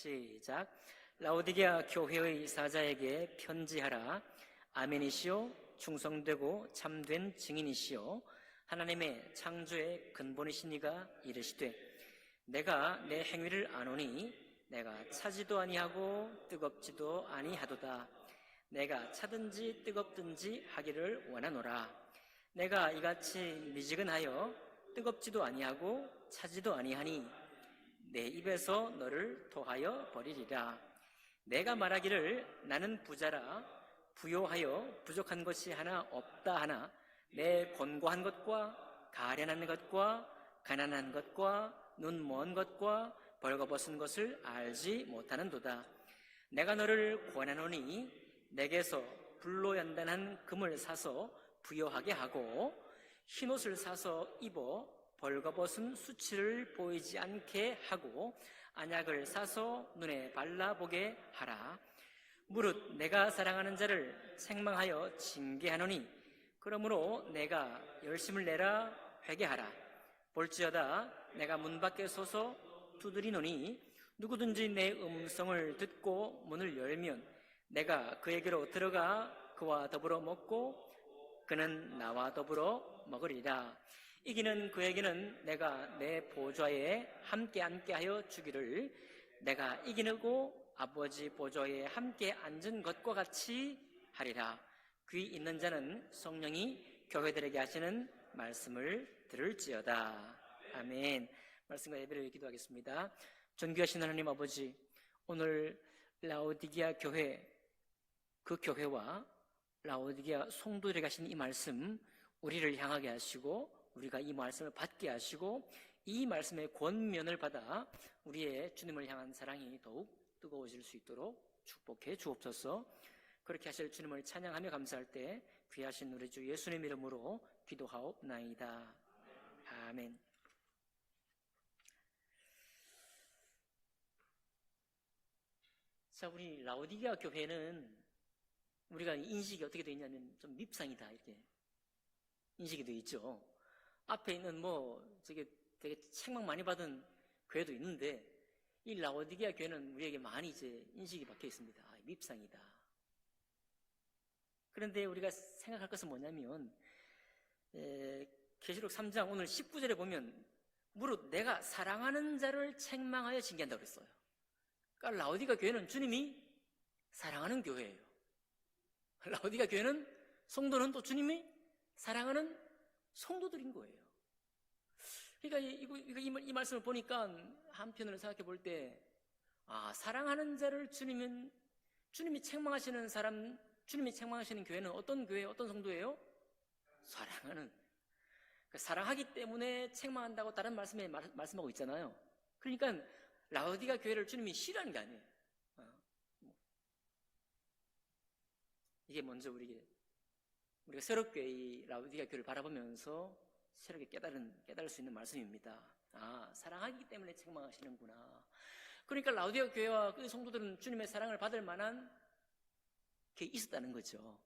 시작. 라오디게아 교회의 사자에게 편지하라. 아멘이시오. 충성되고 참된 증인이시오. 하나님의 창조의 근본이신 이가 이르시되, 내가 내 행위를 아노니 내가 차지도 아니하고 뜨겁지도 아니하도다. 내가 차든지 뜨겁든지 하기를 원하노라. 내가 이같이 미지근하여 뜨겁지도 아니하고 차지도 아니하니 내 입에서 너를 토하여 버리리라. 내가 말하기를 나는 부자라 부요하여 부족한 것이 하나 없다 하나 내 곤고한 것과 가련한 것과 가난한 것과 눈 먼 것과 벌거벗은 것을 알지 못하는도다. 내가 너를 권하노니 내게서 불로 연단한 금을 사서 부요하게 하고 흰옷을 사서 입어 벌거벗은 수치를 보이지 않게 하고 안약을 사서 눈에 발라보게 하라. 무릇 내가 사랑하는 자를 책망하여 징계하노니 그러므로 내가 열심을 내라 회개하라. 볼지어다 내가 문 밖에 서서 두드리노니 누구든지 내 음성을 듣고 문을 열면 내가 그에게로 들어가 그와 더불어 먹고 그는 나와 더불어 먹으리라. 이기는 그에게는 내가 내 보좌에 함께 앉게 하여 주기를, 내가 이기고 아버지 보좌에 함께 앉은 것과 같이 하리라. 귀 있는 자는 성령이 교회들에게 하시는 말씀을 들을지어다. 아멘. 말씀과 예배를 기도하겠습니다. 존귀하신 하나님 아버지, 오늘 라오디게아 교회, 그 교회와 라오디게아 성도들에게 하신 이 말씀, 우리를 향하게 하시고 우리가 이 말씀을 받게 하시고 이 말씀의 권면을 받아 우리의 주님을 향한 사랑이 더욱 뜨거워질 수 있도록 축복해 주옵소서. 그렇게 하실 주님을 찬양하며 감사할 때 귀하신 우리 주 예수님 이름으로 기도하옵나이다. 아멘. 자, 우리 라오디게아 교회는 우리가 인식이 어떻게 되어 있냐면 좀 밉상이다, 이렇게 인식이 되어 있죠. 앞에 있는 저게 되게 책망 많이 받은 교회도 있는데 이 라오디게아 교회는 우리에게 많이 이제 인식이 박혀 있습니다. 밉상이다. 그런데 우리가 생각할 것은 뭐냐면 계시록 3장 오늘 19절에 보면 무릇 내가 사랑하는 자를 책망하여 징계한다고 그랬어요. 그러니까 라오디게아 교회는 주님이 사랑하는 교회예요. 라오디게아 교회는 성도는 또 주님이 사랑하는 성도들인 거예요. 그러니까 이 말씀을 보니까 한편으로 생각해 볼 때, 사랑하는 자를 주님이 책망하시는 사람, 주님이 책망하시는 교회는 어떤 교회, 어떤 성도예요? 사랑하는. 그러니까 사랑하기 때문에 책망한다고 다른 말씀에 말씀하고 있잖아요. 그러니까 라오디게아 교회를 주님이 싫어하는 게 아니에요. 이게 먼저 우리가 새롭게 이 라오디게아 교회를 바라보면서 새롭게 깨달을 수 있는 말씀입니다. 사랑하기 때문에 책망하시는구나. 그러니까 라오디게아 교회와 그 성도들은 주님의 사랑을 받을 만한 게 있었다는 거죠.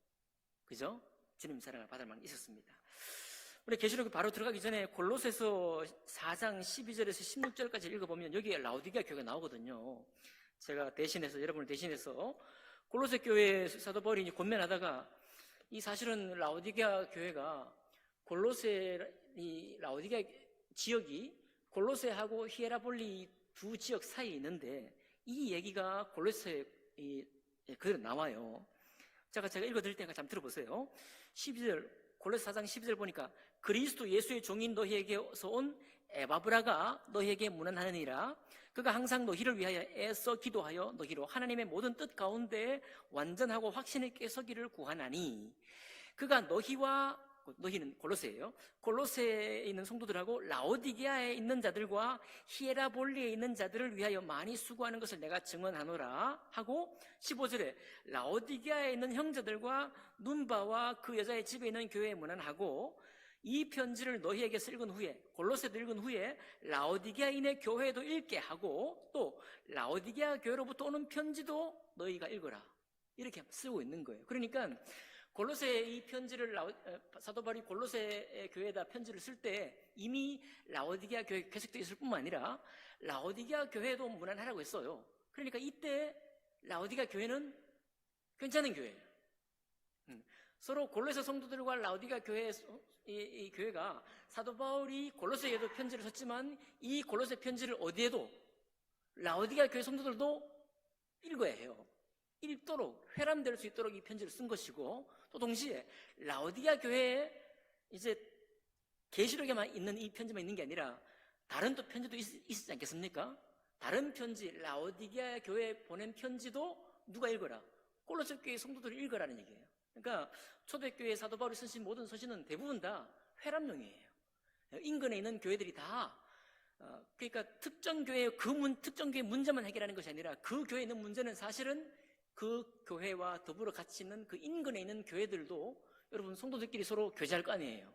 그죠? 주님 사랑을 받을 만한 게 있었습니다. 우리 계시록 바로 들어가기 전에 골로새서 4장 12절에서 16절까지 읽어보면 여기에 라오디게아 교회가 나오거든요. 제가 여러분을 대신해서 골로새 교회 사도 바울이 권면하다가 이 사실은 라오디게아 교회가 라오디게아 지역이 골로새하고 히에라볼리 두 지역 사이에 있는데 이 얘기가 골로새 그대로 나와요. 제가 읽어드릴 테니까 잠깐 들어보세요. 12절, 골로새 4장 12절 보니까 그리스도 예수의 종인 너희에게서 온 에바브라가 너희에게 문안하느니라. 그가 항상 너희를 위하여 애써 기도하여 너희로 하나님의 모든 뜻 가운데 완전하고 확신 있게 서기를 구하나니, 그가 너희는 골로새예요. 골로새에 있는 성도들하고 라오디게아에 있는 자들과 히에라볼리에 있는 자들을 위하여 많이 수고하는 것을 내가 증언하노라 하고, 15절에 라오디게아에 있는 형제들과 눈바와 그 여자의 집에 있는 교회에 문안하고, 이 편지를 너희에게서 읽은 후에, 골로새도 읽은 후에 라오디게아인의 교회도 읽게 하고, 또 라오디게아 교회로부터 오는 편지도 너희가 읽어라, 이렇게 쓰고 있는 거예요. 그러니까 골로새 이 편지를 사도 바울이 골로새 교회에다 편지를 쓸 때 이미 라오디게아 교회 계속되어 있을 뿐만 아니라 라오디게아 교회도 문안하라고 했어요. 그러니까 이때 라오디게아 교회는 괜찮은 교회예요. 서로 골로새 성도들과 라오디게아 교회, 이 교회가 사도 바울이 골로새에도 편지를 썼지만 이 골로새 편지를 어디에도 라오디게아 교회 성도들도 읽어야 해요. 읽도록 회람될 수 있도록 이 편지를 쓴 것이고, 또 동시에 라오디게아 교회에 이제 계시록에만 있는 이 편지만 있는 게 아니라 다른 또 편지도 있지 않겠습니까? 다른 편지, 라오디게아 교회에 보낸 편지도 누가 읽어라? 골로새 교회 성도들이 읽어라는 얘기예요. 그러니까 초대교회 사도 바울이 쓰신 모든 서신은 대부분 다 회람용이에요. 인근에 있는 교회들이 다 그러니까 특정 교회 특정 교회 문제만 해결하는 것이 아니라 그 교회에 있는 문제는 사실은 그 교회와 더불어 같이 있는 그 인근에 있는 교회들도 여러분 성도들끼리 서로 교제할 거 아니에요.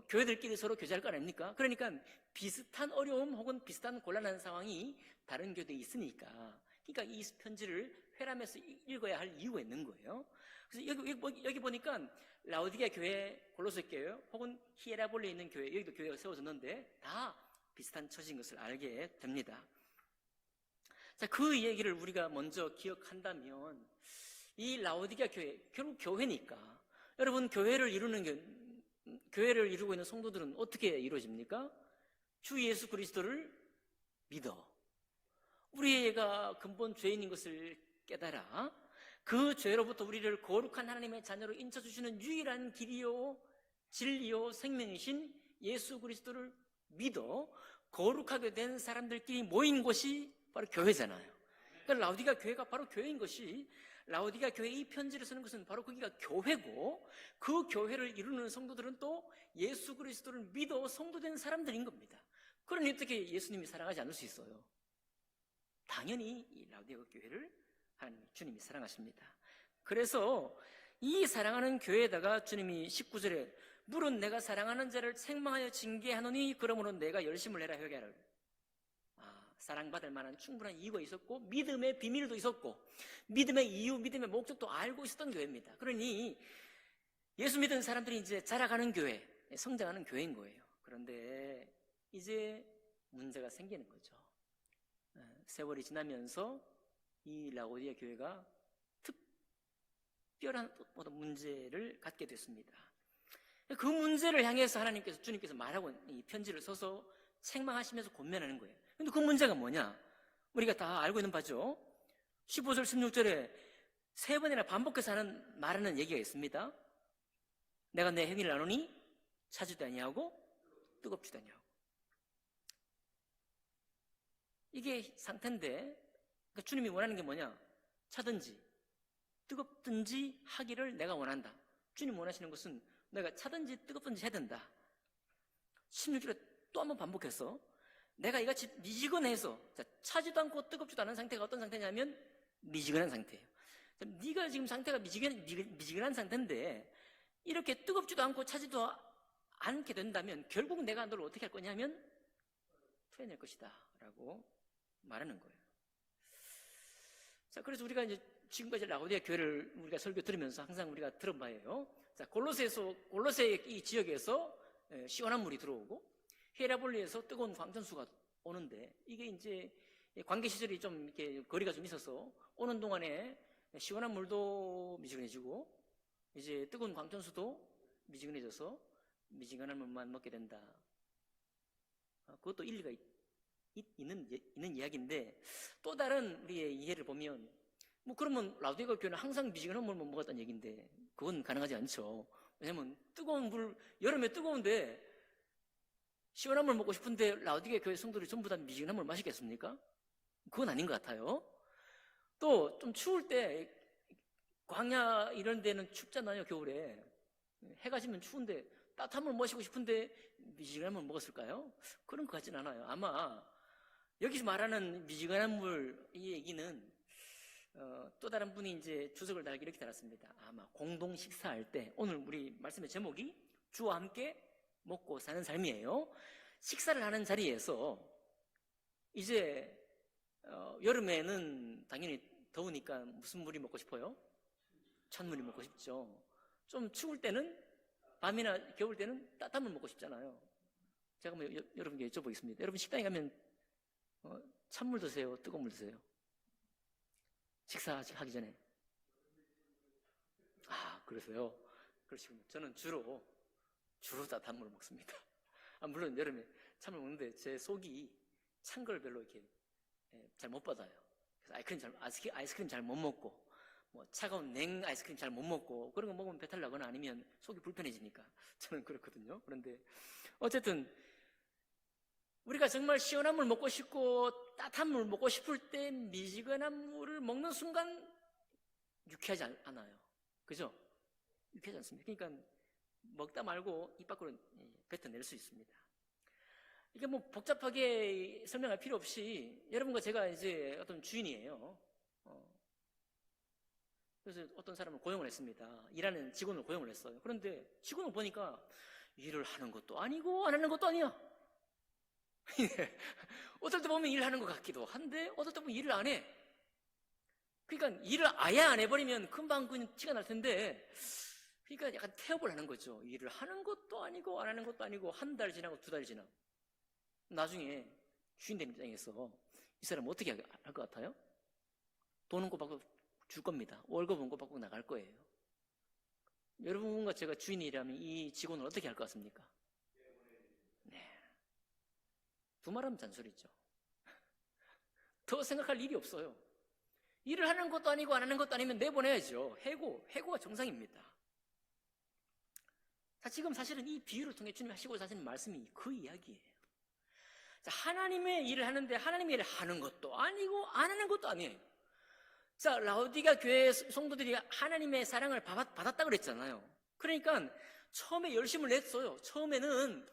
교회들끼리 서로 교제할 거 아닙니까? 그러니까 비슷한 어려움 혹은 비슷한 곤란한 상황이 다른 교회에 있으니까, 그러니까 이 편지를 회람해서 읽어야 할 이유가 있는 거예요. 그래서 여기 보니까 라오디게아 교회, 골로새 교회 혹은 히에라볼리에 있는 교회, 여기도 교회가 세워졌는데 다 비슷한 처지인 것을 알게 됩니다. 자, 그 얘기를 우리가 먼저 기억한다면 이 라오디게아 교회, 결국 교회니까 여러분 교회를 이루고 있는 성도들은 어떻게 이루어집니까? 주 예수 그리스도를 믿어. 우리가 근본 죄인인 것을 깨달아 그 죄로부터 우리를 거룩한 하나님의 자녀로 인쳐주시는 유일한 길이요 진리요 생명이신 예수 그리스도를 믿어 거룩하게 된 사람들끼리 모인 곳이 바로 교회잖아요. 그러니까 라오디게아 교회가 바로 교회인 것이, 라오디게아 교회에 이 편지를 쓰는 것은 바로 거기가 교회고, 그 교회를 이루는 성도들은 또 예수 그리스도를 믿어 성도된 사람들인 겁니다. 그러니 어떻게 예수님이 사랑하지 않을 수 있어요? 당연히 이 라오디게아 교회를 하나님 주님이 사랑하십니다. 그래서 이 사랑하는 교회에다가 주님이 19절에 물은 내가 사랑하는 자를 책망하여 징계하노니 그러므로 내가 열심을 해라 회개하라. 사랑받을 만한 충분한 이유가 있었고 믿음의 비밀도 있었고 믿음의 이유, 믿음의 목적도 알고 있었던 교회입니다. 그러니 예수 믿은 사람들이 이제 자라가는 교회, 성장하는 교회인 거예요. 그런데 이제 문제가 생기는 거죠. 세월이 지나면서 이 라오디게아 교회가 특별한 어떤 문제를 갖게 됐습니다. 그 문제를 향해서 주님께서 말하고 이 편지를 써서 책망하시면서 권면하는 거예요. 근데 그 문제가 뭐냐? 우리가 다 알고 있는 바죠. 15절, 16절에 세 번이나 반복해서 말하는 얘기가 있습니다. 내가 내 행위를 아노니 차지도 아니하고 뜨겁지도 아니하고. 이게 상태인데, 그러니까 주님이 원하는 게 뭐냐? 차든지 뜨겁든지 하기를 내가 원한다. 주님 원하시는 것은 내가 차든지 뜨겁든지 해야 된다. 16절에 또 한번 반복해서 내가 이같이 미지근해서, 차지도 않고 뜨겁지도 않은 상태가 어떤 상태냐면 미지근한 상태예요. 네가 지금 상태가 미지근한 상태인데 이렇게 뜨겁지도 않고 차지도 않게 된다면 결국 내가 너를 어떻게 할 거냐면 토해낼 것이다 라고 말하는 거예요. 자, 그래서 우리가 이제 지금까지 라오디게아 교회를 우리가 설교 들으면서 항상 우리가 들어봐요. 자, 골로새 이 지역에서 시원한 물이 들어오고 히에라볼리에서 뜨거운 광전수가 오는데, 이게 이제 관계 시절이 좀 이렇게 거리가 좀 있어서 오는 동안에 시원한 물도 미지근해지고 이제 뜨거운 광전수도 미지근해져서 미지근한 물만 먹게 된다. 그것도 일리가 있는 이야기인데, 또 다른 우리의 이해를 보면 그러면 라오디게아 교회는 항상 미지근한 물만 먹었다는 얘기인데 그건 가능하지 않죠. 왜냐면 뜨거운 물, 여름에 뜨거운데 시원한 물 먹고 싶은데 라오디게아 교회 성도들이 전부 다 미지근한 물 마시겠습니까? 그건 아닌 것 같아요. 또 좀 추울 때 광야 이런 데는 춥잖아요. 겨울에 해가 지면 추운데 따뜻한 물 마시고 싶은데 미지근한 물 먹었을까요? 그런 것 같진 않아요. 아마 여기서 말하는 미지근한 물 이 얘기는 또 다른 분이 이제 주석을 달기 이렇게 달았습니다. 아마 공동 식사할 때, 오늘 우리 말씀의 제목이 주와 함께 먹고 사는 삶이에요. 식사를 하는 자리에서 이제 여름에는 당연히 더우니까 무슨 물이 먹고 싶어요? 찬물이 먹고 싶죠. 좀 추울 때는, 밤이나 겨울 때는 따뜻한 물 먹고 싶잖아요. 제가 여러분께 여쭤보겠습니다. 여러분 식당에 가면 찬물 드세요? 뜨거운 물 드세요? 식사하기 전에. 그래서요. 그러시군요. 저는 주로 따뜻한 물을 먹습니다. 물론 여름에 찬물 먹는데 제 속이 찬 걸 별로 이렇게 잘 못 받아요. 그래서 아이스크림 잘 못 먹고, 뭐 차가운 냉 아이스크림 잘 못 먹고, 그런 거 먹으면 배탈 나거나 아니면 속이 불편해지니까 저는 그렇거든요. 그런데 어쨌든 우리가 정말 시원한 물 먹고 싶고 따뜻한 물 먹고 싶을 때 미지근한 물을 먹는 순간 유쾌하지 않아요. 그죠? 유쾌하지 않습니다. 그러니까 먹다 말고 입 밖으로 뱉어낼 수 있습니다. 이게 뭐 복잡하게 설명할 필요 없이 여러분과 제가 이제 어떤 주인이에요. 그래서 어떤 사람을 고용을 했습니다. 일하는 직원을 고용을 했어요. 그런데 직원을 보니까 일을 하는 것도 아니고 안 하는 것도 아니야. 어떨 때 보면 일을 하는 것 같기도 한데 어떨 때 보면 일을 안 해. 그러니까 일을 아예 안 해버리면 금방 그 티가 날 텐데, 그러니까 약간 태업을 하는 거죠. 일을 하는 것도 아니고 안 하는 것도 아니고 한 달 지나고 두 달 지나고. 나중에 주인된 입장에서 이 사람 어떻게 할 것 같아요? 돈은 꼭 받고 줄 겁니다. 월급은 꼭 받고 나갈 거예요. 여러분과 제가 주인이라면 이 직원을 어떻게 할 것 같습니까? 네. 두말하면 잔소리죠. 더 생각할 일이 없어요. 일을 하는 것도 아니고 안 하는 것도 아니면 내보내야죠. 해고가 정상입니다. 자, 지금 사실은 이 비유를 통해 주님이 하시고자 하시는 말씀이 그 이야기예요. 자, 하나님의 일을 하는데 하나님의 일을 하는 것도 아니고 안 하는 것도 아니에요. 자, 라오디가 교회 성도들이 하나님의 사랑을 받았다 그랬잖아요. 그러니까 처음에 열심을 냈어요. 처음에는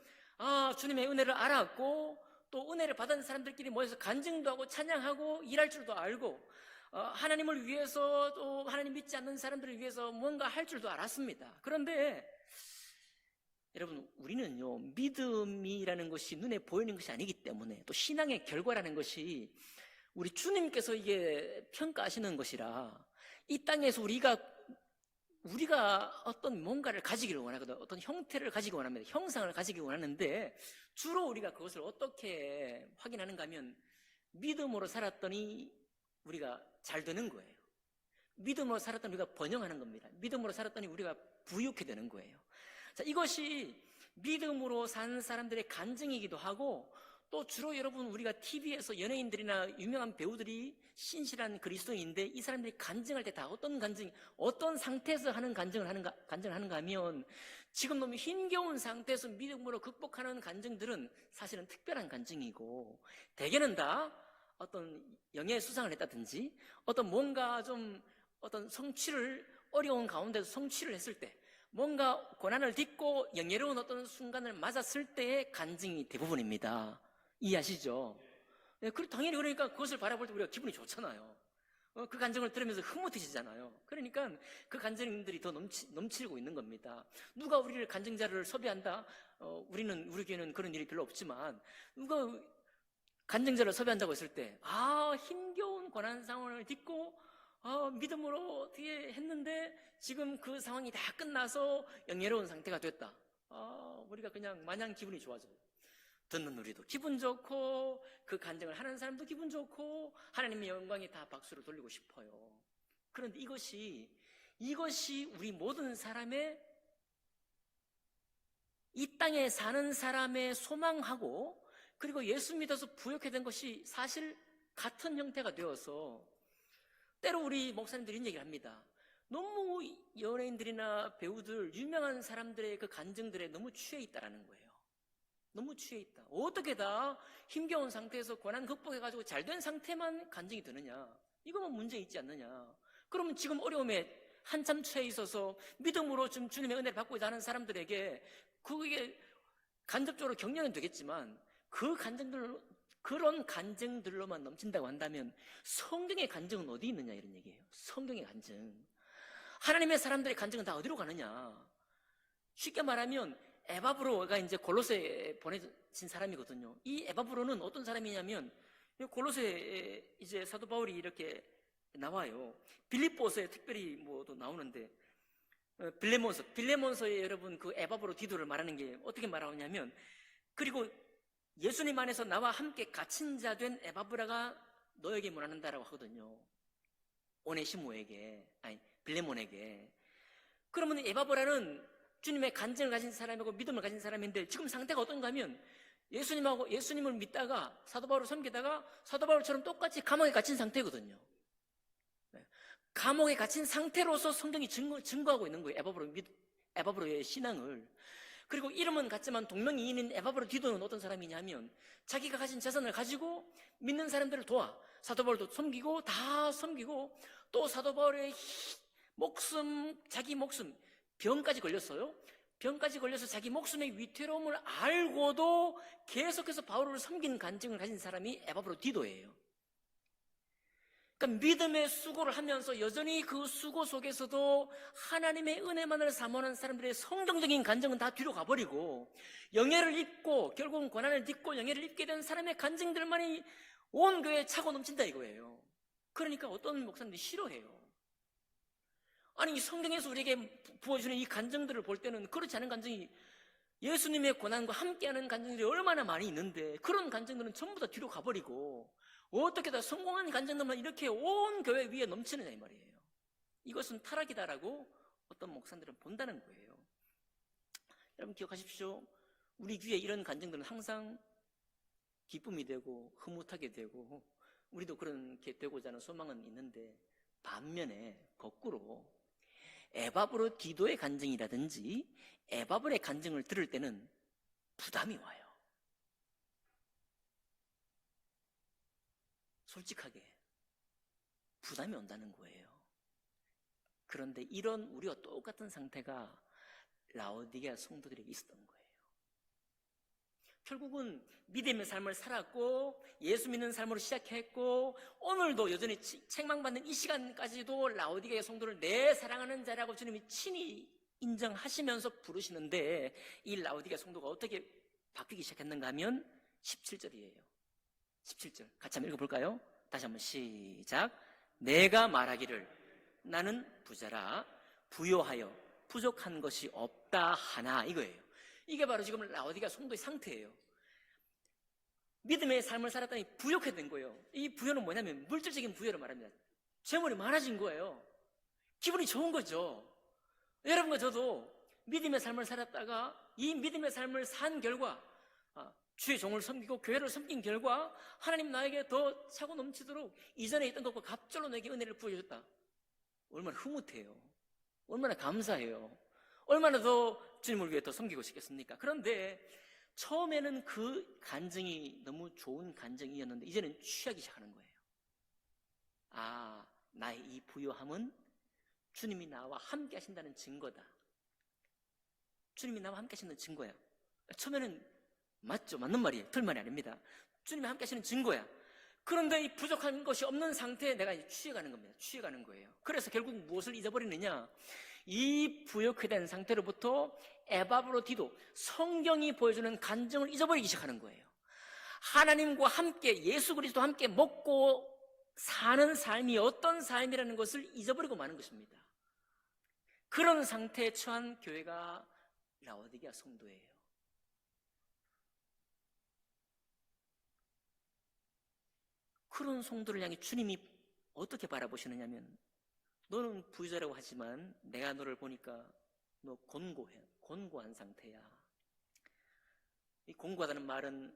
주님의 은혜를 알았고 또 은혜를 받은 사람들끼리 모여서 간증도 하고 찬양하고 일할 줄도 알고 하나님을 위해서 또 하나님 믿지 않는 사람들을 위해서 뭔가 할 줄도 알았습니다. 그런데 여러분, 우리는요, 믿음이라는 것이 눈에 보이는 것이 아니기 때문에, 또 신앙의 결과라는 것이 우리 주님께서 이게 평가하시는 것이라, 이 땅에서 우리가 어떤 뭔가를 가지기를 원하거든. 어떤 형태를 가지기 원합니다. 형상을 가지기 원하는데, 주로 우리가 그것을 어떻게 확인하는가 하면, 믿음으로 살았더니 우리가 잘 되는 거예요. 믿음으로 살았더니 우리가 번영하는 겁니다. 믿음으로 살았더니 우리가 부유케 되는 거예요. 자, 이것이 믿음으로 사는 사람들의 간증이기도 하고, 또 주로 여러분 우리가 TV에서 연예인들이나 유명한 배우들이 신실한 그리스도인인데 이 사람들이 간증할 때 다 어떤 상태에서 하는 간증을 하는가 하면, 지금 너무 힘겨운 상태에서 믿음으로 극복하는 간증들은 사실은 특별한 간증이고, 대개는 다 어떤 영의 수상을 했다든지 어떤 뭔가 좀 어떤 어려운 가운데서 성취를 했을 때, 뭔가 고난을 딛고 영예로운 어떤 순간을 맞았을 때의 간증이 대부분입니다. 이해하시죠? 네, 당연히 그러니까 그것을 바라볼 때 우리가 기분이 좋잖아요. 그 간증을 들으면서 흐뭇해지잖아요. 그러니까 그 간증들이 더 넘치고 있는 겁니다. 누가 우리를 간증자를 섭외한다? 우리 교회는 그런 일이 별로 없지만, 누가 간증자를 섭외한다고 했을 때, 힘겨운 고난 상황을 딛고 믿음으로 어떻게 했는데 지금 그 상황이 다 끝나서 영예로운 상태가 됐다. 우리가 그냥 마냥 기분이 좋아져요. 듣는 우리도 기분 좋고 그 간증을 하는 사람도 기분 좋고 하나님의 영광에 다 박수를 돌리고 싶어요. 그런데 이것이 우리 모든 사람의, 이 땅에 사는 사람의 소망하고, 그리고 예수 믿어서 부욕해 된 것이 사실 같은 형태가 되어서, 때로 우리 목사님들이 이런 얘기를 합니다. 너무 연예인들이나 배우들, 유명한 사람들의 그 간증들에 너무 취해 있다라는 거예요. 너무 취해 있다. 어떻게 다 힘겨운 상태에서 고난 극복해가지고 잘된 상태만 간증이 되느냐? 이거만 문제 있지 않느냐? 그러면 지금 어려움에 한참 처해 있어서 믿음으로 좀 주님의 은혜를 받고자 하는 사람들에게 그게 간접적으로 격려는 되겠지만, 그런 간증들로만 넘친다고 한다면 성경의 간증은 어디 있느냐, 이런 얘기예요. 성경의 간증. 하나님의 사람들의 간증은 다 어디로 가느냐? 쉽게 말하면 에바브로가 이제 골로새에 보내진 사람이거든요. 이 에바브로는 어떤 사람이냐면, 골로새에 이제 사도 바울이 이렇게 나와요. 빌립보서에 특별히 또 나오는데, 빌레몬서에 여러분 그 에바브로 디도를 말하는 게 어떻게 말하냐면, 그리고 예수님 안에서 나와 함께 갇힌 자 된 에바브라가 너에게 문안한다라고 하거든요. 오네시모에게, 아니 빌레몬에게. 그러면 에바브라는 주님의 간증을 가진 사람이고 믿음을 가진 사람인데 지금 상태가 어떤가 하면 예수님을 믿다가 사도 바울을 섬기다가 사도 바울처럼 똑같이 감옥에 갇힌 상태거든요. 감옥에 갇힌 상태로서 성경이 증거하고 있는 거예요. 에바브로의 신앙을. 그리고 이름은 같지만 동명이인인 에바브로 디도는 어떤 사람이냐면 자기가 가진 재산을 가지고 믿는 사람들을 도와 사도 바울도 섬기고 다 섬기고 또 사도 바울의 자기 목숨 병까지 걸렸어요. 병까지 걸려서 자기 목숨의 위태로움을 알고도 계속해서 바울을 섬긴 간증을 가진 사람이 에바브로 디도예요. 그러니까 믿음의 수고를 하면서 여전히 그 수고 속에서도 하나님의 은혜만을 사모하는 사람들의 성경적인 간증은 다 뒤로 가버리고 영예를 입고 결국은 고난을 딛고 영예를 입게 된 사람의 간증들만이 온 교회에 차고 넘친다 이거예요. 그러니까 어떤 목사님들이 싫어해요. 아니 이 성경에서 우리에게 부어주는 이 간증들을 볼 때는 그렇지 않은 간증이 예수님의 고난과 함께하는 간증들이 얼마나 많이 있는데 그런 간증들은 전부 다 뒤로 가버리고 어떻게 다 성공한 간증들만 이렇게 온 교회 위에 넘치느냐 이 말이에요. 이것은 타락이다라고 어떤 목사들은 본다는 거예요. 여러분 기억하십시오. 우리 귀에 이런 간증들은 항상 기쁨이 되고 흐뭇하게 되고 우리도 그렇게 되고자 하는 소망은 있는데 반면에 거꾸로 에바브로 디도의 간증이라든지 에바브의 간증을 들을 때는 부담이 와요. 솔직하게 부담이 온다는 거예요. 그런데 이런 우리와 똑같은 상태가 라오디게아 성도들에게 있었던 거예요. 결국은 믿음의 삶을 살았고 예수 믿는 삶으로 시작했고 오늘도 여전히 책망받는 이 시간까지도 라오디게아 성도를 내 사랑하는 자라고 주님이 친히 인정하시면서 부르시는데 이 라오디게아 성도가 어떻게 바뀌기 시작했는가 하면 17절이에요. 17절 같이 한번 읽어볼까요? 다시 한번 시작. 내가 말하기를 나는 부자라 부요하여 부족한 것이 없다 하나 이거예요. 이게 바로 지금 라오디게아 성도의 상태예요. 믿음의 삶을 살았더니 부욕해 된 거예요. 이 부요는 뭐냐면 물질적인 부요를 말합니다. 재물이 많아진 거예요. 기분이 좋은 거죠. 여러분과 저도 믿음의 삶을 살았다가 이 믿음의 삶을 산 결과 주의 종을 섬기고 교회를 섬긴 결과 하나님 나에게 더 차고 넘치도록 이전에 있던 것과 갑절로 내게 은혜를 부어주셨다. 얼마나 흐뭇해요. 얼마나 감사해요. 얼마나 더 주님을 위해 더 섬기고 싶겠습니까? 그런데 처음에는 그 간증이 너무 좋은 간증이었는데 이제는 취하기 시작하는 거예요. 나의 이 부요함은 주님이 나와 함께 하신다는 증거다. 주님이 나와 함께 하신다는 증거야. 처음에는 맞죠? 맞는 말이에요. 틀 말이 아닙니다. 주님이 함께 하시는 증거야. 그런데 이 부족한 것이 없는 상태에 내가 취해가는 겁니다. 취해가는 거예요. 그래서 결국 무엇을 잊어버리느냐? 이 부욕화된 상태로부터 에바브로 디도 성경이 보여주는 간증을 잊어버리기 시작하는 거예요. 하나님과 함께 예수 그리스도와 함께 먹고 사는 삶이 어떤 삶이라는 것을 잊어버리고 마는 것입니다. 그런 상태에 처한 교회가 라오디게아 성도예요. 그런 성도를 향해 주님이 어떻게 바라보시느냐면 너는 부유자라고 하지만 내가 너를 보니까 너 곤고한 상태야. 이 곤고하다는 말은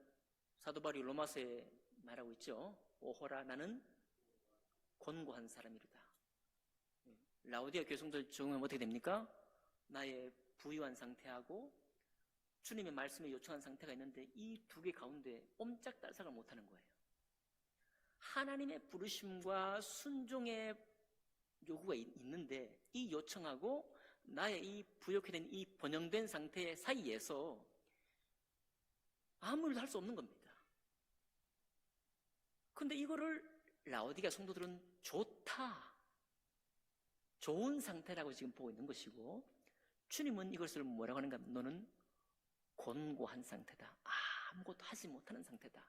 사도 바울이 로마서에 말하고 있죠. 오호라 나는 곤고한 사람이로다. 라오디게아 교회 성도들 적용하면 어떻게 됩니까? 나의 부유한 상태하고 주님의 말씀에 요청한 상태가 있는데 이 두 개 가운데 옴짝달싹을 못하는 거예요. 하나님의 부르심과 순종의 요구가 있는데 이 요청하고 나의 이 부욕화된 이 번영된 상태 사이에서 아무 일도 할 수 없는 겁니다. 근데 이거를 라오디게아 성도들은 좋은 상태라고 지금 보고 있는 것이고 주님은 이것을 뭐라고 하는가 하면 너는 곤고한 상태다. 아무것도 하지 못하는 상태다.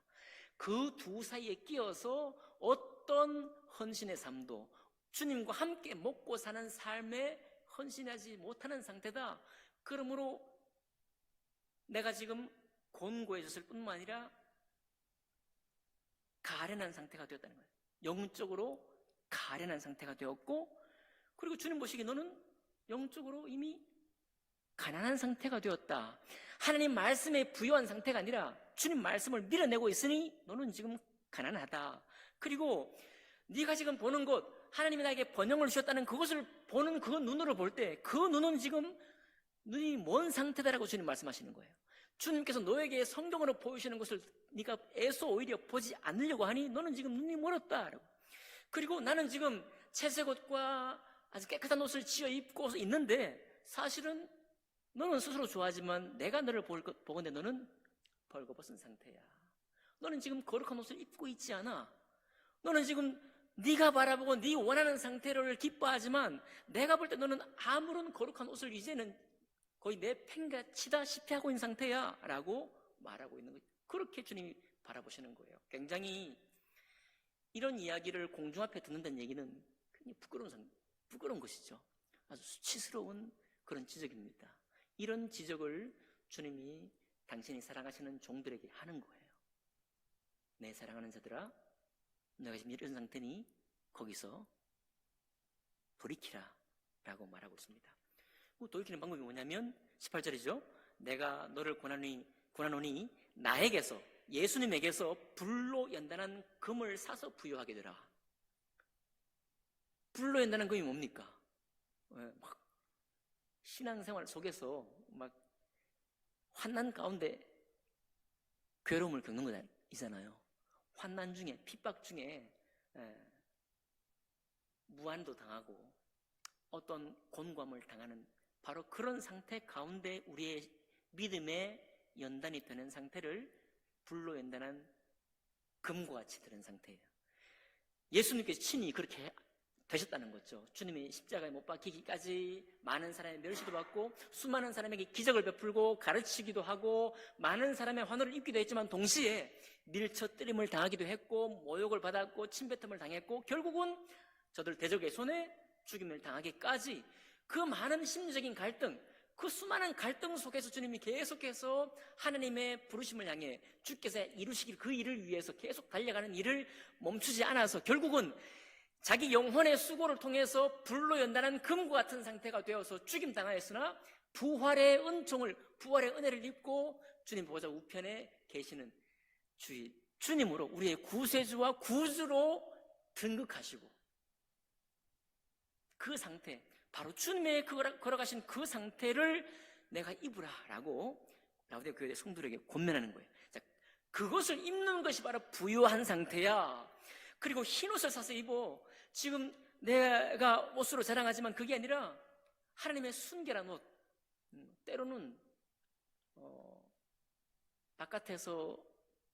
그 두 사이에 끼어서 어떤 헌신의 삶도 주님과 함께 먹고 사는 삶에 헌신하지 못하는 상태다. 그러므로 내가 지금 곤고해졌을 뿐만 아니라 가련한 상태가 되었다는 거예요. 영적으로 가련한 상태가 되었고, 그리고 주님 보시기에 너는 영적으로 이미 가난한 상태가 되었다. 하나님 말씀에 부요한 상태가 아니라 주님 말씀을 밀어내고 있으니 너는 지금 가난하다. 그리고 네가 지금 보는 것, 하나님이 나에게 번영을 주셨다는 그것을 보는 그 눈으로 볼 때 그 눈은 지금 눈이 먼 상태다라고 주님 말씀하시는 거예요. 주님께서 너에게 성경으로 보여주시는 것을 네가 애써 오히려 보지 않으려고 하니 너는 지금 눈이 멀었다라고. 그리고 나는 지금 채색 옷과 아주 깨끗한 옷을 지어 입고 있는데 사실은 너는 스스로 좋아하지만 내가 너를 보건대 너는 벌거벗은 상태야. 너는 지금 거룩한 옷을 입고 있지 않아. 너는 지금 네가 바라보고 네 원하는 상태를 기뻐하지만 내가 볼 때 너는 아무런 거룩한 옷을 이제는 거의 내 팽개치다시피 하고 있는 상태야 라고 말하고 있는 거예요. 그렇게 주님이 바라보시는 거예요. 굉장히 이런 이야기를 공중 앞에 듣는다는 얘기는 굉장히 부끄러운 것이죠. 아주 수치스러운 그런 지적입니다. 이런 지적을 주님이 당신이 사랑하시는 종들에게 하는 거예요. 내 사랑하는 자들아, 너가 지금 이런 상태니 거기서 돌이키라 라고 말하고 있습니다. 돌이키는 방법이 뭐냐면 18절이죠. 내가 너를 고난하노니 나에게서, 예수님에게서 불로 연단한 금을 사서 부여하게 되라. 불로 연단한 금이 뭡니까? 막 신앙생활 속에서 막 환난 가운데 괴로움을 겪는 거잖아요. 환난 중에, 핍박 중에 무한도 당하고 어떤 곤고함을 당하는 바로 그런 상태 가운데 우리의 믿음의 연단이 되는 상태를 불로 연단한 금과 같이 들은 상태예요. 예수님께서 친히 그렇게 되셨다는 거죠. 주님이 십자가에 못 박히기까지 많은 사람의 멸시도 받고 수많은 사람에게 기적을 베풀고 가르치기도 하고 많은 사람의 환호를 입기도 했지만 동시에 밀쳐뜨림을 당하기도 했고 모욕을 받았고 침뱉음을 당했고 결국은 저들 대적의 손에 죽임을 당하기까지 그 많은 심리적인 갈등, 그 수많은 갈등 속에서 주님이 계속해서 하나님의 부르심을 향해 주께서 이루시길 그 일을 위해서 계속 달려가는 일을 멈추지 않아서 결국은 자기 영혼의 수고를 통해서 불로 연단한 금과 같은 상태가 되어서 죽임당하였으나 부활의 은총을, 부활의 은혜를 입고 주님 보좌 우편에 계시는 주님으로 우리의 구세주와 구주로 등극하시고 그 상태, 바로 주님의 걸어가신 그 상태를 내가 입으라 라고 라우디게아 교회 성도들에게 권면하는 거예요. 자, 그것을 입는 것이 바로 부유한 상태야. 그리고 흰옷을 사서 입어. 지금 내가 옷으로 자랑하지만 그게 아니라 하나님의 순결한 옷. 때로는 바깥에서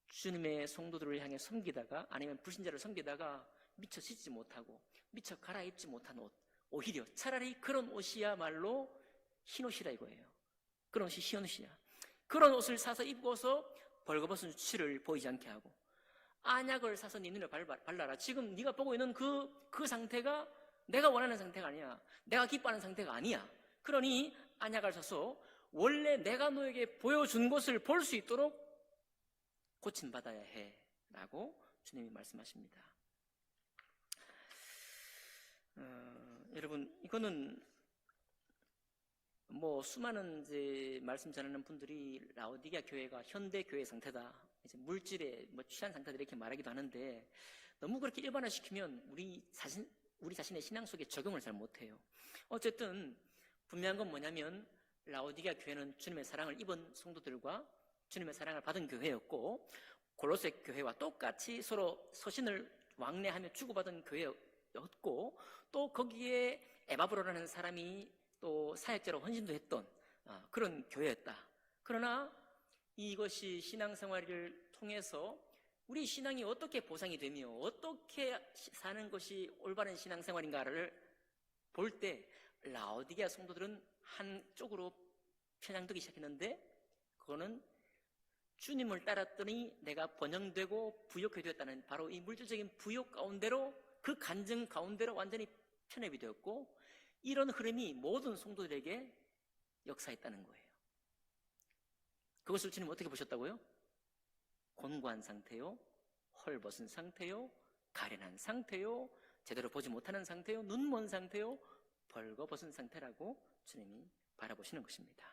주님의 성도들을 향해 섬기다가 아니면 불신자를 섬기다가 미처 씻지 못하고 미처 갈아입지 못한 옷, 오히려 차라리 그런 옷이야말로 흰옷이라 이거예요. 그런 옷이 흰옷이야. 그런 옷을 사서 입고서 벌거벗은 수치를 보이지 않게 하고 안약을 사서 네 눈에 발라라. 지금 네가 보고 있는 그 상태가 내가 원하는 상태가 아니야. 내가 기뻐하는 상태가 아니야. 그러니 안약을 사서 원래 내가 너에게 보여준 것을 볼 수 있도록 고침받아야 해 라고 주님이 말씀하십니다. 여러분, 이거는 수많은 이제 말씀 전하는 분들이 라오디게아 교회가 현대 교회 상태다, 이제 물질에 취한 상태다 이렇게 말하기도 하는데 너무 그렇게 일반화시키면 우리 자신의 신앙 속에 적용을 잘 못해요. 어쨌든 분명한 건 뭐냐면 라오디게아 교회는 주님의 사랑을 입은 성도들과 주님의 사랑을 받은 교회였고 골로새 교회와 똑같이 서로 서신을 왕래하며 주고받은 교회였고 또 거기에 에바브로라는 사람이 또 사역자로 헌신도 했던 그런 교회였다. 그러나 이것이 신앙생활을 통해서 우리 신앙이 어떻게 보상이 되며 어떻게 사는 것이 올바른 신앙생활인가를 볼 때 라오디게아 성도들은 한쪽으로 편향되기 시작했는데 그거는 주님을 따랐더니 내가 번영되고 부욕하게 되었다는 바로 이 물질적인 부욕 가운데로 그 간증 가운데로 완전히 편협이 되었고 이런 흐름이 모든 성도들에게 역사했다는 거예요. 그것을 주님 어떻게 보셨다고요? 곤고한 상태요, 헐벗은 상태요, 가련한 상태요, 제대로 보지 못하는 상태요, 눈 먼 상태요, 벌거벗은 상태라고 주님이 바라보시는 것입니다.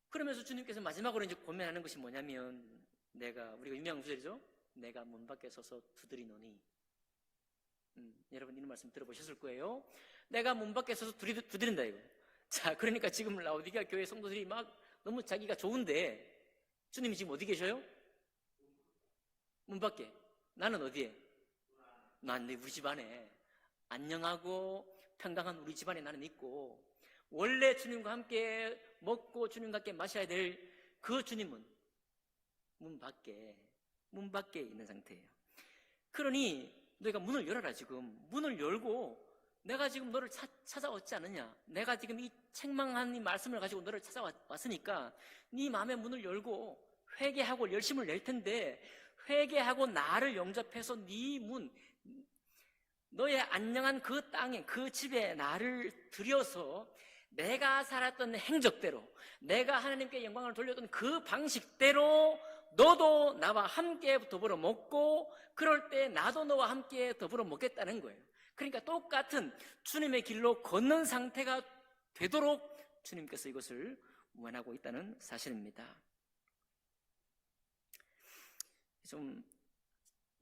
그러면서 주님께서 마지막으로 이제 고민하는 것이 뭐냐면, 우리가 유명한 구절이죠. 내가 문 밖에 서서 두드리노니. 여러분 이런 말씀 들어보셨을 거예요. 내가 문 밖에 서서 두드린다 이거. 자, 그러니까 지금 라오디게아 교회 성도들이 막 너무 자기가 좋은데, 주님이 지금 어디 계셔요? 문 밖에. 나는 어디에? 난 우리 집 안에 안녕하고 평강한 우리 집 안에 나는 있고, 원래 주님과 함께 먹고 주님과 함께 마셔야 될 그 주님은 문 밖에 있는 상태예요. 그러니 너희가 문을 열어라. 지금 문을 열고, 내가 지금 너를 찾아왔지 않느냐, 내가 지금 이 책망한 이 말씀을 가지고 너를 찾아왔으니까 네 마음의 문을 열고 회개하고 열심을 낼 텐데, 회개하고 나를 영접해서 네 문, 너의 안녕한 그 땅에, 그 집에 나를 들여서 내가 살았던 행적대로, 내가 하나님께 영광을 돌렸던 그 방식대로 너도 나와 함께 더불어 먹고, 그럴 때 나도 너와 함께 더불어 먹겠다는 거예요. 그러니까 똑같은 주님의 길로 걷는 상태가 되도록 주님께서 이것을 원하고 있다는 사실입니다. 좀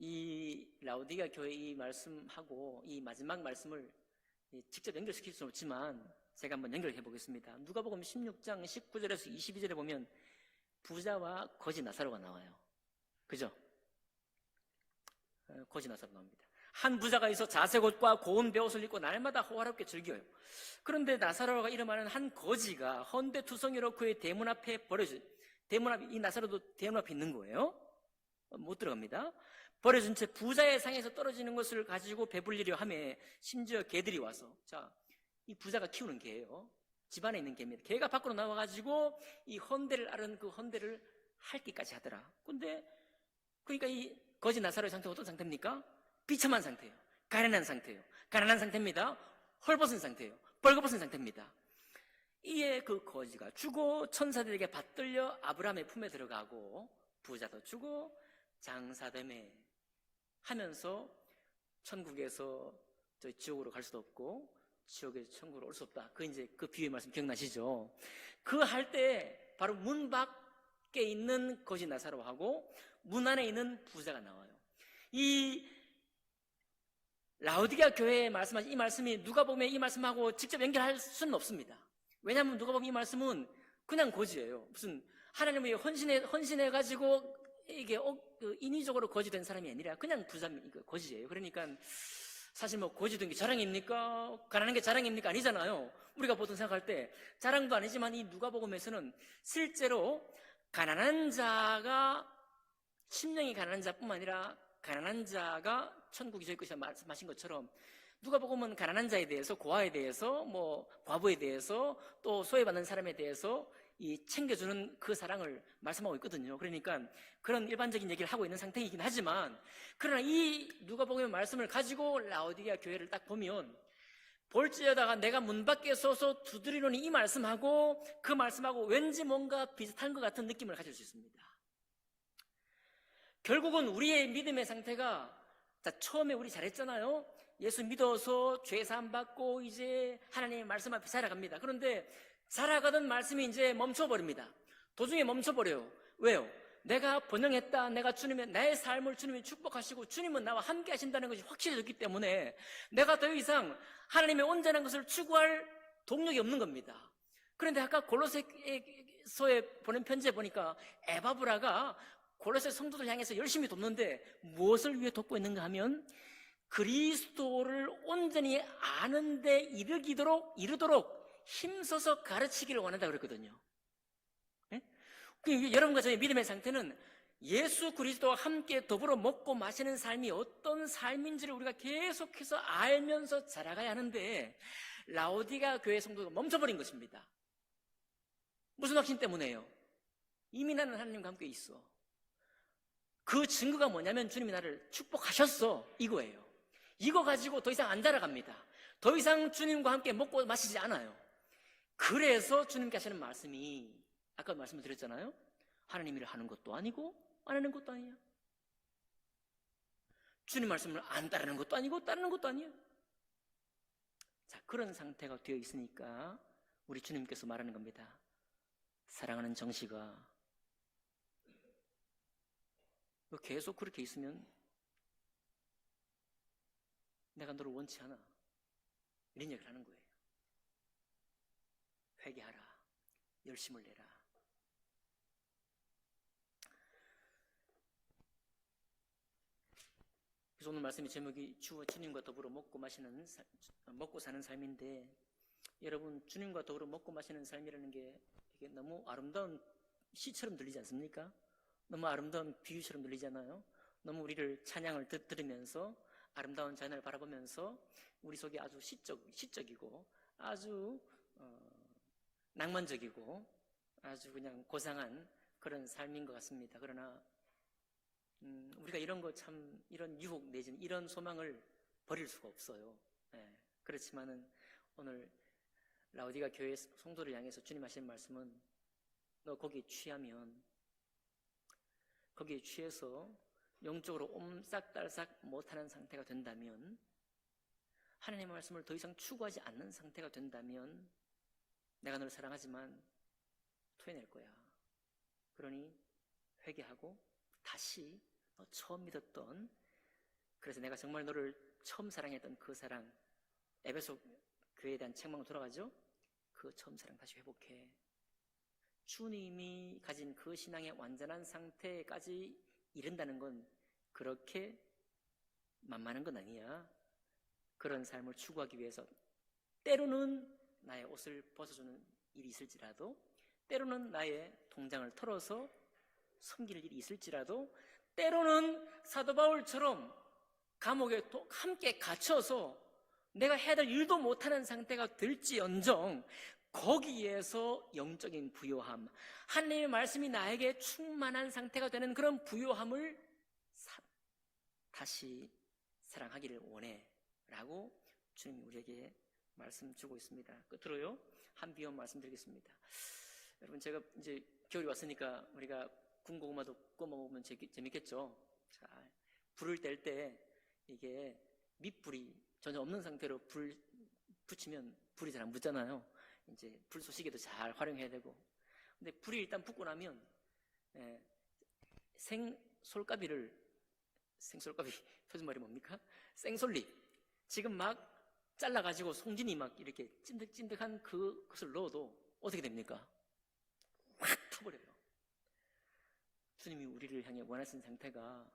이 라오디게아 교회 이 말씀하고 이 마지막 말씀을 직접 연결시킬 수는 없지만 제가 한번 연결해 보겠습니다. 누가복음 16장 19절에서 22절에 보면 부자와 거지 나사로가 나와요. 그죠? 거지 나사로 나옵니다. 한 부자가 있어 자색 옷과 고운 베옷을 입고 날마다 호화롭게 즐겨요. 그런데 나사로가 이름하는 한 거지가 헌데투성이로 그의 대문 앞에 이 나사로도 대문 앞에 있는 거예요. 못 들어갑니다. 버려진 채 부자의 상에서 떨어지는 것을 가지고 배불리려 하며, 심지어 개들이 와서, 이 부자가 키우는 개예요. 집안에 있는 개입니다. 개가 밖으로 나와가지고 이 헌데를 앓은 그 헌데를 핥기까지 하더라. 그러니까 이 거지 나사로의 상태가 어떤 상태입니까? 비참한 상태예요. 가난한 상태입니다. 헐벗은 상태예요. 벌거벗은 상태입니다. 이에 그 거지가 죽어 천사들에게 받들려 아브라함의 품에 들어가고, 부자도 죽어 장사됨에 하면서 천국에서 저희 지옥으로 갈 수도 없고 지옥에서 천국으로 올 수 없다. 그 비유의 말씀 기억나시죠? 그 할 때 바로 문 밖에 있는 거지 나사로하고 문 안에 있는 부자가 나와요. 이 라오디게아 교회에 말씀하신 이 말씀이 누가복음에 이 말씀하고 직접 연결할 수는 없습니다. 왜냐하면 누가복음 이 말씀은 그냥 거지예요. 무슨 하나님을 위해 헌신해가지고 이게 인위적으로 거지된 사람이 아니라 그냥 거지예요. 그러니까 사실 거지된 게 자랑입니까? 가난한 게 자랑입니까? 아니잖아요. 우리가 보통 생각할 때 자랑도 아니지만 이 누가복음에서는 실제로 가난한 자가, 심령이 가난한 자뿐만 아니라 가난한 자가 천국이 저희 것이라 말씀하신 것처럼, 누가복음은 가난한 자에 대해서, 고아에 대해서, 과부에 대해서, 또 소외받는 사람에 대해서 이 챙겨주는 그 사랑을 말씀하고 있거든요. 그러니까 그런 일반적인 얘기를 하고 있는 상태이긴 하지만, 그러나 이 누가복음의 말씀을 가지고 라오디게아 교회를 딱 보면, 볼지어다가 내가 문 밖에 서서 두드리노니 이 말씀하고 그 말씀하고 왠지 뭔가 비슷한 것 같은 느낌을 가질 수 있습니다. 결국은 우리의 믿음의 상태가, 처음에 우리 잘했잖아요. 예수 믿어서 죄 사함 받고 이제 하나님의 말씀 앞에 살아갑니다. 그런데 살아가던 말씀이 이제 멈춰버립니다. 도중에 멈춰버려요. 왜요? 내가 번영했다. 나의 삶을 주님이 축복하시고 주님은 나와 함께 하신다는 것이 확실해졌기 때문에 내가 더 이상 하나님의 온전한 것을 추구할 동력이 없는 겁니다. 그런데 아까 골로새서에 보낸 편지에 보니까 에바브라가 골로새 성도들 향해서 열심히 돕는데 무엇을 위해 돕고 있는가 하면 그리스도를 온전히 아는데 이르도록 힘써서 가르치기를 원한다 그랬거든요. 네? 여러분과 저의 믿음의 상태는 예수 그리스도와 함께 더불어 먹고 마시는 삶이 어떤 삶인지를 우리가 계속해서 알면서 자라가야 하는데, 라오디게아 교회 성도가 멈춰버린 것입니다. 무슨 확신 때문에요? 이미 나는 하나님과 함께 있어. 그 증거가 뭐냐면 주님이 나를 축복하셨어, 이거예요. 이거 가지고 더 이상 안 자라갑니다. 더 이상 주님과 함께 먹고 마시지 않아요. 그래서 주님께 하시는 말씀이, 아까 말씀을 드렸잖아요. 하나님 일을 하는 것도 아니고 안 하는 것도 아니야. 주님 말씀을 안 따르는 것도 아니고 따르는 것도 아니에요. 자, 그런 상태가 되어 있으니까 우리 주님께서 말하는 겁니다. 사랑하는 정씨가 너 계속 그렇게 있으면 내가 너를 원치 않아. 이런 얘기를 하는 거예요. 회개하라. 열심을 내라. 그래서 오늘 말씀의 제목이 주님과 더불어 먹고 사는 삶인데, 여러분, 주님과 더불어 먹고 마시는 삶이라는 게 이게 너무 아름다운 시처럼 들리지 않습니까? 너무 아름다운 비유처럼 들리잖아요. 너무 우리를 찬양을 들으면서 아름다운 자연을 바라보면서 우리 속에 아주 시적이고 아주 낭만적이고 아주 그냥 고상한 그런 삶인 것 같습니다. 그러나 우리가 이런 유혹 내지는 이런 소망을 버릴 수가 없어요. 네. 그렇지만은 오늘 라오디가 교회 성도를 향해서 주님 하시는 말씀은 너 거기에 취해서 영적으로 옴싹달싹 못하는 상태가 된다면, 하나님의 말씀을 더 이상 추구하지 않는 상태가 된다면 내가 너를 사랑하지만 토해낼 거야. 그러니 회개하고 다시 너 처음 믿었던, 그래서 내가 정말 너를 처음 사랑했던 그 사랑, 에베소 교회에 대한 책망으로 돌아가죠. 그 처음 사랑 다시 회복해. 주님이 가진 그 신앙의 완전한 상태까지 이른다는 건 그렇게 만만한 건 아니야. 그런 삶을 추구하기 위해서 때로는 나의 옷을 벗어주는 일이 있을지라도, 때로는 나의 통장을 털어서 섬길 일이 있을지라도, 때로는 사도 바울처럼 감옥에 함께 갇혀서 내가 해야 될 일도 못하는 상태가 될지언정 거기에서 영적인 부요함, 하나님의 말씀이 나에게 충만한 상태가 되는 그런 부요함을 다시 사랑하기를 원해 라고 주님이 우리에게 말씀 주고 있습니다. 끝으로요, 한 비유 말씀드리겠습니다. 여러분, 제가 이제 겨울이 왔으니까 우리가 군고구마도 구워 먹으면 재밌겠죠. 자, 불을 뗄 때 이게 밑불이 전혀 없는 상태로 불 붙이면 불이 잘 안 붙잖아요. 이제 불쏘시개도 잘 활용해야 되고. 근데 불이 일단 붙고 나면 생솔가비 표준 말이 뭡니까? 생솔잎 지금 막 잘라가지고 송진이 막 이렇게 찐득찐득한 그것을 넣어도 어떻게 됩니까? 확 타버려요. 주님이 우리를 향해 원하시는 상태가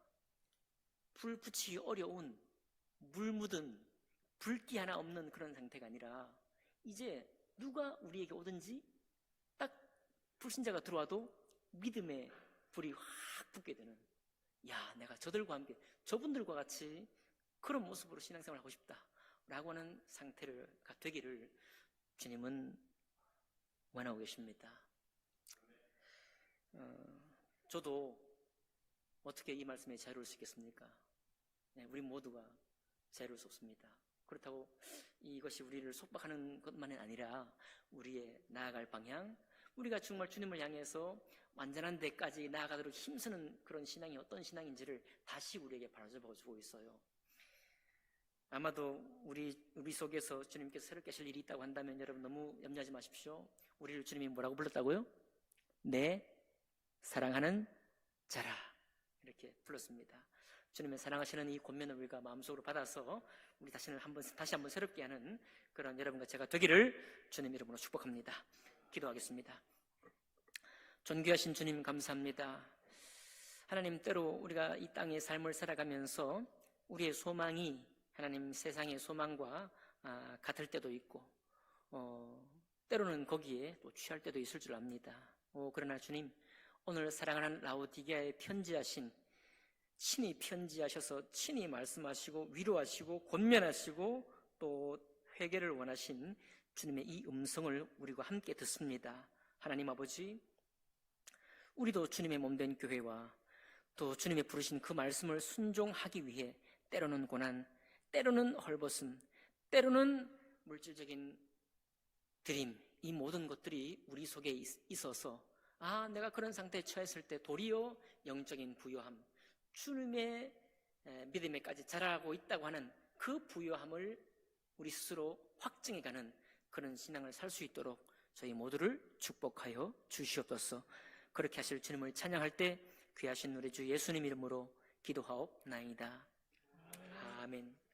불 붙이기 어려운 물 묻은 불기 하나 없는 그런 상태가 아니라, 이제 누가 우리에게 오든지 딱 불신자가 들어와도 믿음의 불이 확 붙게 되는, 야, 내가 저분들과 같이 그런 모습으로 신앙생활을 하고 싶다 라고 하는 상태가 되기를 주님은 원하고 계십니다. 저도 어떻게 이 말씀에 자유로울 수 있겠습니까? 우리 모두가 자유로울 수 없습니다. 그렇다고 이것이 우리를 속박하는 것만이 아니라 우리의 나아갈 방향, 우리가 정말 주님을 향해서 완전한 데까지 나아가도록 힘쓰는 그런 신앙이 어떤 신앙인지를 다시 우리에게 바라보고 주고 있어요. 아마도 우리 속에서 주님께서 새롭게 하실 일이 있다고 한다면 여러분 너무 염려하지 마십시오. 우리를 주님이 뭐라고 불렀다고요? 내 사랑하는 자라, 이렇게 불렀습니다. 주님의 사랑하시는 이 권면을 우리가 마음속으로 받아서 우리 다시 한번 새롭게 하는 그런 여러분과 제가 되기를 주님 이름으로 축복합니다. 기도하겠습니다. 존귀하신 주님, 감사합니다. 하나님, 때로 우리가 이 땅의 삶을 살아가면서 우리의 소망이 하나님 세상의 소망과 같을 때도 있고 때로는 거기에 또 취할 때도 있을 줄 압니다. 그러나 주님, 오늘 사랑하는 라오디게아에 친히 편지하셔서 친히 말씀하시고 위로하시고 권면하시고 또 회개를 원하신 주님의 이 음성을 우리가 함께 듣습니다. 하나님 아버지, 우리도 주님의 몸된 교회와 또 주님의 부르신 그 말씀을 순종하기 위해 때로는 고난, 때로는 헐벗음, 때로는 물질적인 드림, 이 모든 것들이 우리 속에 있어서 내가 그런 상태에 처했을 때 도리어 영적인 부요함, 주님의 믿음에까지 자라고 있다고 하는 그 부요함을 우리 스스로 확증해가는 그런 신앙을 살 수 있도록 저희 모두를 축복하여 주시옵소서. 그렇게 하실 주님을 찬양할 때 귀하신 우리 주 예수님 이름으로 기도하옵나이다. 아멘.